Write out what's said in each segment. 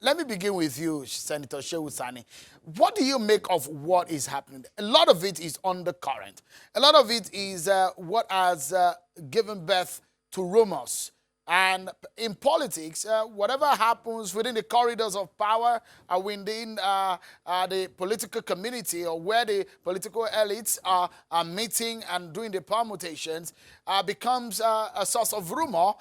Let me begin with you, Senator Shehu Sani. What do you make of what is happening? A lot of it is undercurrent. A lot of it is what has given birth to rumors. And in politics, whatever happens within the corridors of power, within the political community, or where the political elites are meeting and doing the permutations, becomes a source of rumor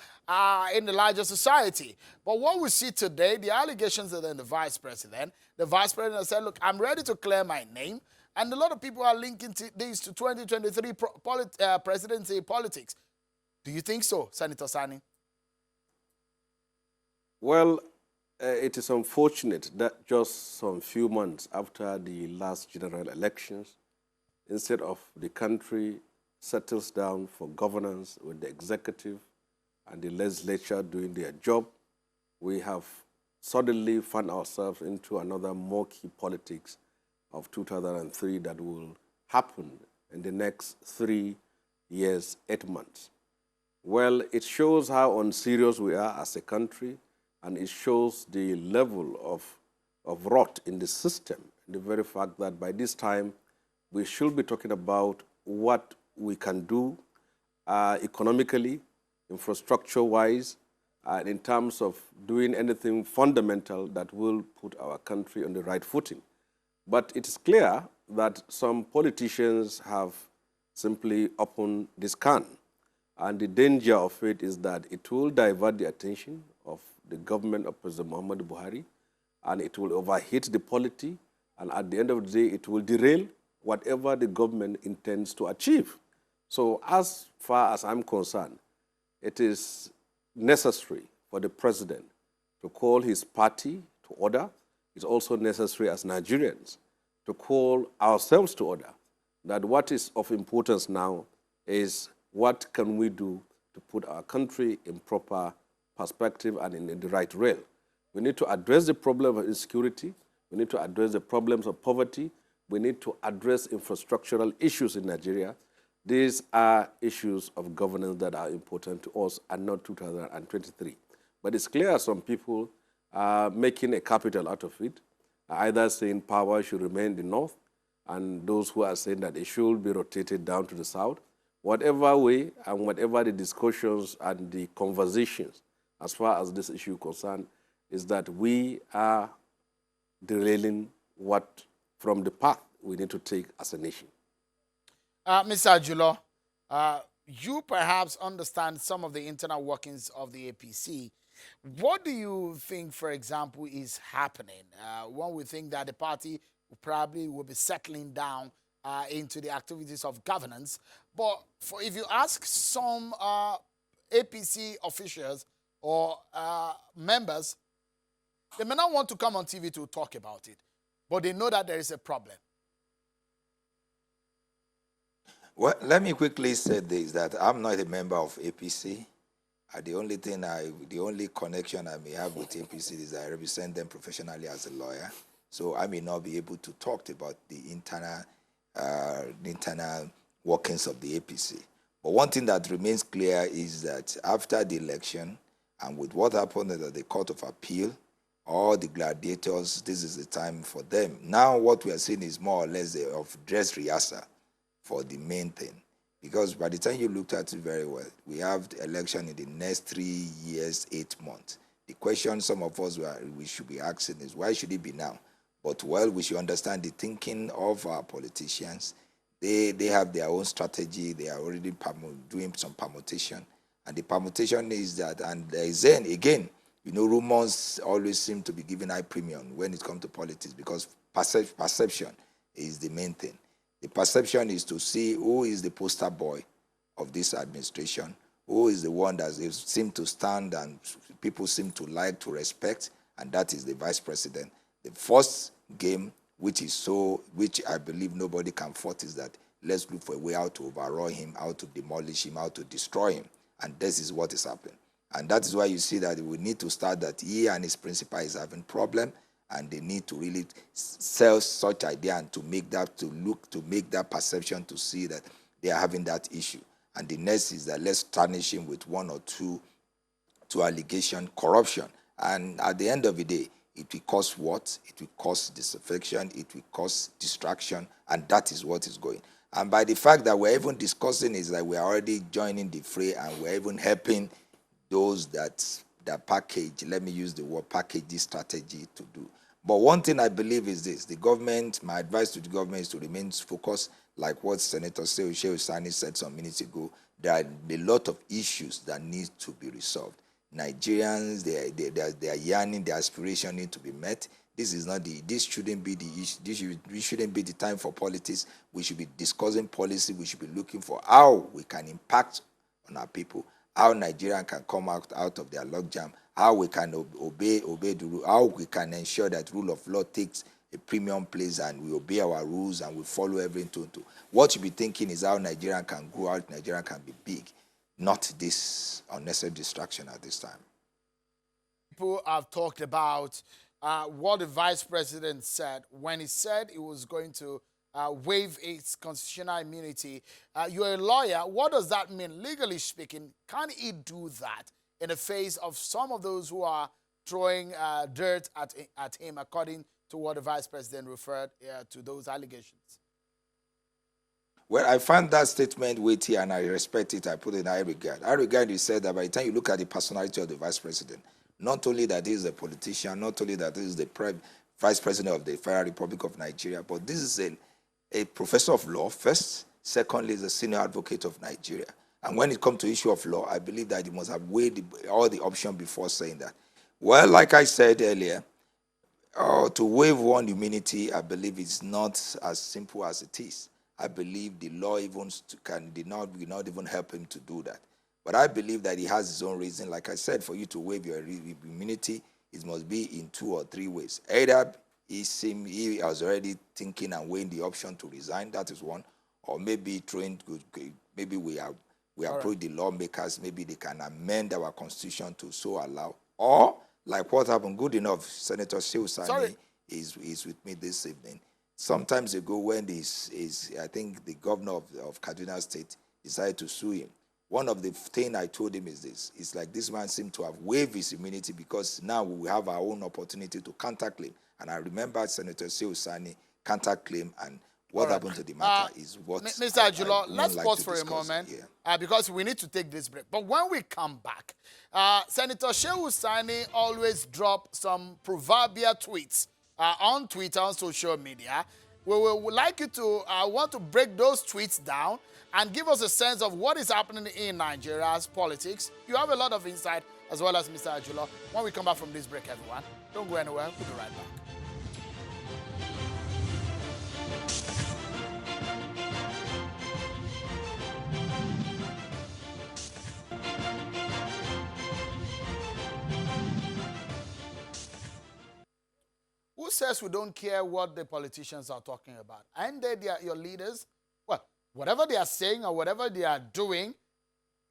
in the larger society. But what we see today, the allegations that the vice president said, look, I'm ready to clear my name. And a lot of people are linking this to 2023 presidency politics. Do you think so, Senator Sani? Well, it is unfortunate that just some few months after the last general elections, instead of the country settles down for governance with the executive and the legislature doing their job, we have suddenly found ourselves into another murky politics of 2003 that will happen in the next 3 years, 8 months. Well, it shows how unserious we are as a country, and it shows the level of rot in the system, the very fact that by this time we should be talking about what we can do economically, infrastructure-wise, and in terms of doing anything fundamental that will put our country on the right footing. But it is clear that some politicians have simply opened this can. And the danger of it is that it will divert the attention of the government of President Muhammadu Buhari, and it will overheat the polity, and at the end of the day, it will derail whatever the government intends to achieve. So as far as I'm concerned, it is necessary for the president to call his party to order. It's also necessary as Nigerians to call ourselves to order, that what is of importance now is what can we do to put our country in proper perspective and in the right rail. We need to address the problem of insecurity. We need to address the problems of poverty. We need to address infrastructural issues in Nigeria. These are issues of governance that are important to us and not 2023. But it's clear some people are making a capital out of it, either saying power should remain in the north, and those who are saying that it should be rotated down to the south. Whatever way and whatever the discussions and the conversations as far as this issue is concerned, is that we are derailing what from the path we need to take as a nation. Mr. Ajulo, you perhaps understand some of the internal workings of the APC. What do you think, for example, is happening? One would think that the party probably will be settling down into the activities of governance. But if you ask some APC officials or members, they may not want to come on TV to talk about it, but they know that there is a problem. Well, let me quickly say this, that I'm not a member of APC. The only connection I may have with APC is I represent them professionally as a lawyer. So I may not be able to talk about the internal workings of the APC. But one thing that remains clear is that after the election, and with what happened at the Court of Appeal, all the gladiators, this is the time for them. Now what we are seeing is more or less of dress rehearsal for the main thing. Because by the time you looked at it very well, we have the election in the next 3 years, 8 months. The question some of us we should be asking is, why should it be now? But well, we should understand the thinking of our politicians. They have their own strategy. They are already doing some permutation. And the permutation is that, and then again, rumors always seem to be given high premium when it comes to politics, because perception is the main thing. The perception is to see who is the poster boy of this administration, who is the one that seems to stand and people seem to like to respect, and that is the vice president. The first game, which I believe nobody can fault, is that let's look for a way how to override him, how to demolish him, how to destroy him. And this is what is happening. And that is why you see that we need to start that he and his principal is having problem, and they need to really sell such idea and to make that perception to see that they are having that issue. And the next is that let's tarnish him with one or two allegation corruption. And at the end of the day, It will cause what? It will cause disaffection, it will cause distraction, and that is what is going. And by the fact that we're even discussing is that we're already joining the fray and we're even helping those that package, let me use the word package, this strategy to do. But one thing I believe is this: the government, my advice to the government is to remain focused, like what Senator Shehu Sani said some minutes ago. There are a lot of issues that need to be resolved. Nigerians, they are yearning, their aspiration need to be met. This shouldn't be the issue. This shouldn't be the time for politics. We should be discussing policy. We should be looking for how we can impact on our people, how Nigeria can come out of their logjam, how we can obey the rule, how we can ensure that rule of law takes a premium place and we obey our rules and we follow everything. What you be thinking is how Nigeria can grow, how Nigeria can be big, not this unnecessary distraction at this time. People have talked about what the vice president said when he said he was going to waive its constitutional immunity. You're a lawyer. What does that mean, legally speaking? Can he do that in the face of some of those who are throwing dirt at him, according to what the vice president referred to those allegations? Well, I find that statement weighty and I respect it. I put it in high regard. I regard you said that by the time you look at the personality of the vice president, not only that he is a politician, not only that he is the vice president of the Federal Republic of Nigeria, but this is a professor of law first. Secondly, is a senior advocate of Nigeria. And when it comes to issue of law, I believe that he must have weighed all the options before saying that. Well, like I said earlier, to waive one immunity, I believe it's not as simple as it is. I believe the law even will not even help him to do that. But I believe that he has his own reason. Like I said, for you to waive your immunity, it must be in 2 or 3 ways. Either he was already thinking and weighing the option to resign, that is one, or maybe maybe we approach the lawmakers, maybe they can amend our constitution to so allow, or like what happened, good enough, Senator Shehu Sani is with me this evening. Sometimes ago when I think the governor of Kaduna State decided to sue him, one of the things I told him is this: it's like this man seemed to have waived his immunity because now we have our own opportunity to counterclaim. And I remember Senator Shehu Sani counterclaim, and what happened to the matter is what Mr. Ajulo, let's pause for a moment because we need to take this break. But when we come back, Senator Shehu Sani always drop some proverbial tweets on Twitter, on social media. We would like you to want to break those tweets down and give us a sense of what is happening in Nigeria's politics. You have a lot of insight, as well as Mr. Ajulo. When we come back from this break, everyone, don't go anywhere. We'll be right back. Who says we don't care what the politicians are talking about? And they are your leaders. Well, whatever they are saying or whatever they are doing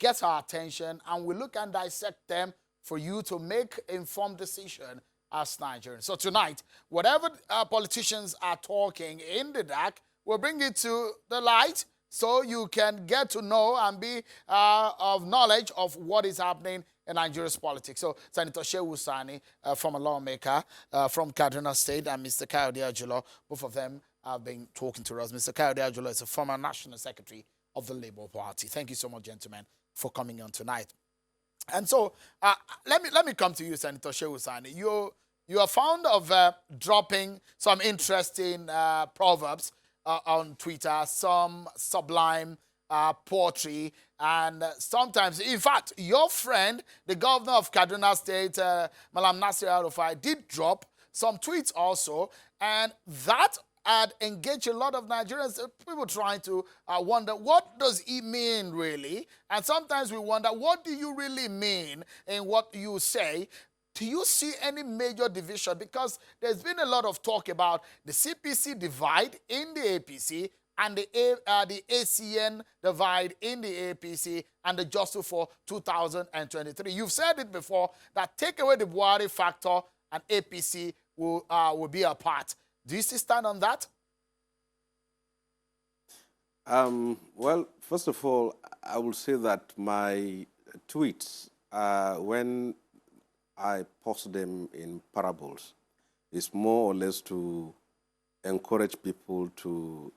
gets our attention, and we look and dissect them for you to make informed decision as Nigerians. So tonight, whatever politicians are talking in the dark, we'll bring it to the light so you can get to know and be of knowledge of what is happening in Nigeria's politics. So Senator Shehu Sani, from a lawmaker from Kaduna State, and Mr. Kayode Ajulo, both of them have been talking to us. Mr. Kayode Ajulo is a former National Secretary of the Labour Party. Thank you so much, gentlemen, for coming on tonight. And so let me come to you, Senator Shehu Sani. You are fond of dropping some interesting proverbs on Twitter, some sublime poetry, and sometimes, in fact, your friend, the governor of Kaduna State, Malam Nasir El-Rufai, did drop some tweets also, and that had engaged a lot of Nigerians, people trying to wonder, what does he mean really? And sometimes we wonder, what do you really mean in what you say? Do you see any major division? Because there's been a lot of talk about the CPC divide in the APC and the ACN divide in the APC and the Justice for 2023. You've said it before that take away the Buhari factor and APC will be apart. Do you still stand on that? Well, first of all, I will say that my tweets, when I post them in parables, is more or less to encourage people to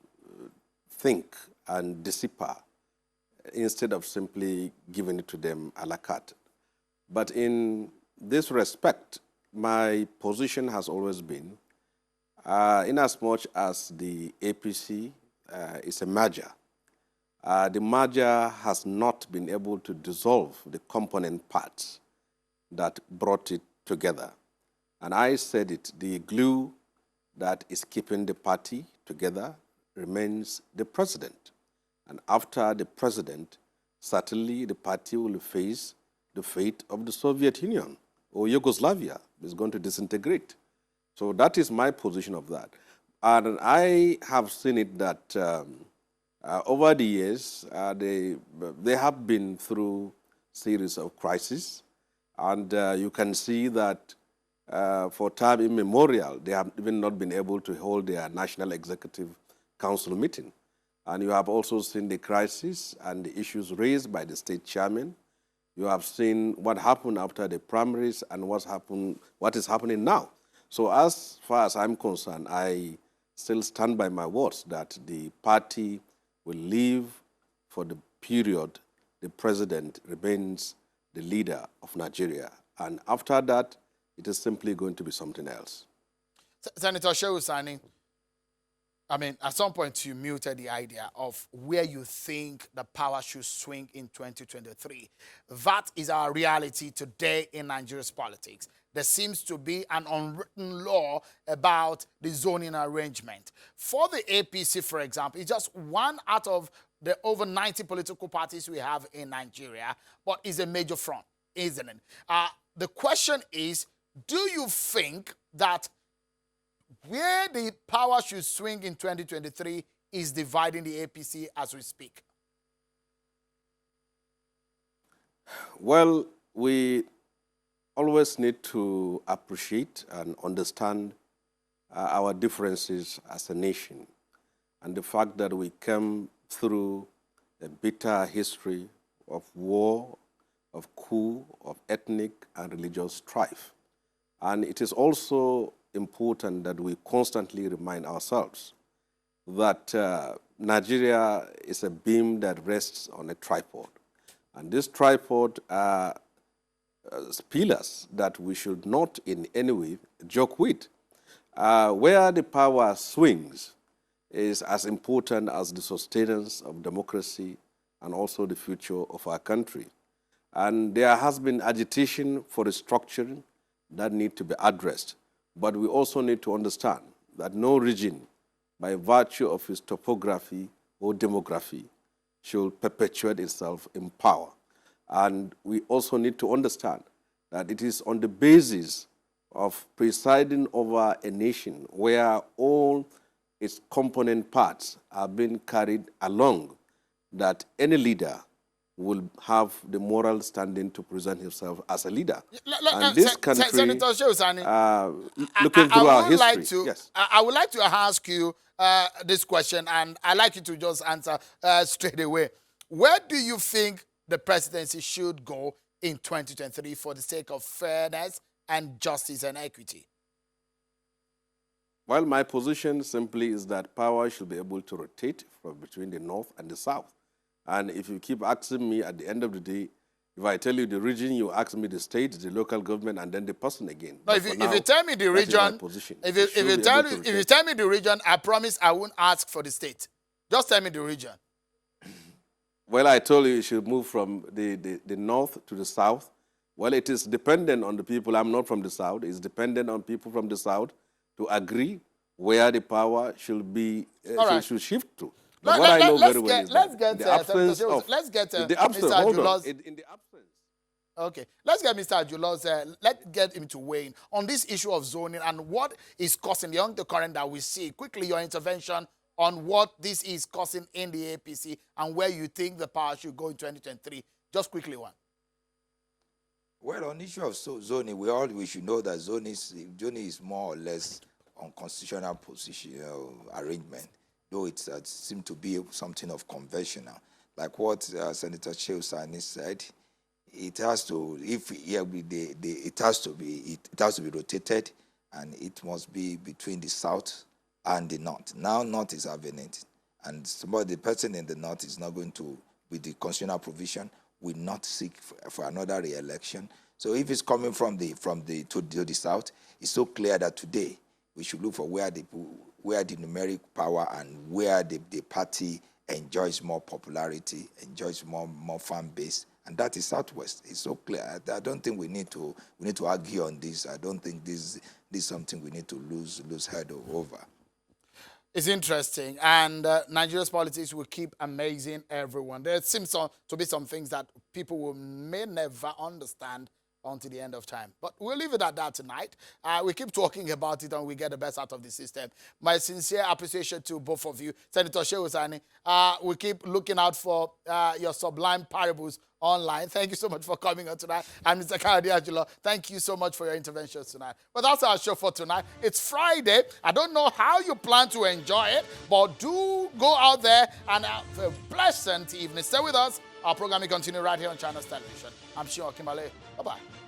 think and decipher instead of simply giving it to them a la carte. But in this respect, my position has always been, inasmuch as the APC is a merger, the merger has not been able to dissolve the component parts that brought it together. And I said it, the glue that is keeping the party together remains the president. And after the president, certainly the party will face the fate of the Soviet Union or Yugoslavia is going to disintegrate. So that is my position of that. And I have seen it that over the years, they have been through series of crises. And you can see that for time immemorial, they have even not been able to hold their National Executive Council meeting. And you have also seen the crisis and the issues raised by the state chairman. You have seen what happened after the primaries and what is happening now. So as far as I'm concerned, I still stand by my words that the party will live for the period the president remains the leader of Nigeria. And after that, it is simply going to be something else. Senator Shehu Sani, I mean, at some point you muted the idea of where you think the power should swing in 2023. That is our reality today in Nigeria's politics. There seems to be an unwritten law about the zoning arrangement. For the APC, for example, it's just one out of the over 90 political parties we have in Nigeria, but is a major front, isn't it? The question is, do you think that where the power should swing in 2023 is dividing the APC as we speak? Well, we always need to appreciate and understand our differences as a nation, and the fact that we came through a bitter history of war, of coup, of ethnic and religious strife. And it is also important that we constantly remind ourselves that Nigeria is a beam that rests on a tripod. And this tripod are pillars that we should not in any way joke with. Where the power swings is as important as the sustenance of democracy and also the future of our country. And there has been agitation for restructuring that need to be addressed. But we also need to understand that no region, by virtue of its topography or demography, should perpetuate itself in power. And we also need to understand that it is on the basis of presiding over a nation where all its component parts are being carried along that any leader will have the moral standing to present himself as a leader. And this country, Senator Shehu Sani, looking through our history, yes. I would like to ask you this question, and I'd like you to just answer straight away. Where do you think the presidency should go in 2023 for the sake of fairness and justice and equity? Well, my position simply is that power should be able to rotate from between the north and the south. And if you keep asking me at the end of the day, if I tell you the region, you ask me the state, the local government, and then the person again. No, if you tell me the region, if you tell me the region, I promise I won't ask for the state. Just tell me the region. Well, I told you should move from the north to the south. Well, it is dependent on the people. I'm not from the south. It's dependent on people from the south to agree where the power should be should shift to. But what I know very well is that the absence of Mr. Ajulo's. In the absence. Okay, let's get Mr. Ajulo's. Let's get him to weigh in on this issue of zoning and what is causing the undercurrent that we see. Quickly, your intervention on what this is causing in the APC and where you think the power should go in 2023. Just quickly one. Well, on the issue of zoning, we should know that zoning is more or less unconstitutional position arrangement, though it seems to be something of conventional. Like what Senator Shehu Sani said, it has to, it has to be rotated, and it must be between the South and the North. Now North is having it, and the person in the North is not going to, with the constitutional provision, will not seek for another re-election. So if it's coming from the to the South, it's so clear that today we should look for where the numeric power and where the party enjoys more popularity, enjoys more fan base, and that is Southwest. It's so clear. I don't think we need to argue on this. I don't think this is something we need to lose head over. It's interesting, and Nigeria's politics will keep amazing everyone. There seems to be some things that people may never understand until the end of time. But we'll leave it at that tonight. We keep talking about it and we get the best out of the system. My sincere appreciation to both of you. Senator Shehu, Sani, we keep looking out for your sublime parables online. Thank you so much for coming on tonight. And Mr. Ajulo, thank you so much for your interventions tonight. But that's our show for tonight. It's Friday. I don't know how you plan to enjoy it, but do go out there and have a pleasant evening. Stay with us. Our program will continue right here on Channels Television. I'm Shehu Kimale. Bye-bye.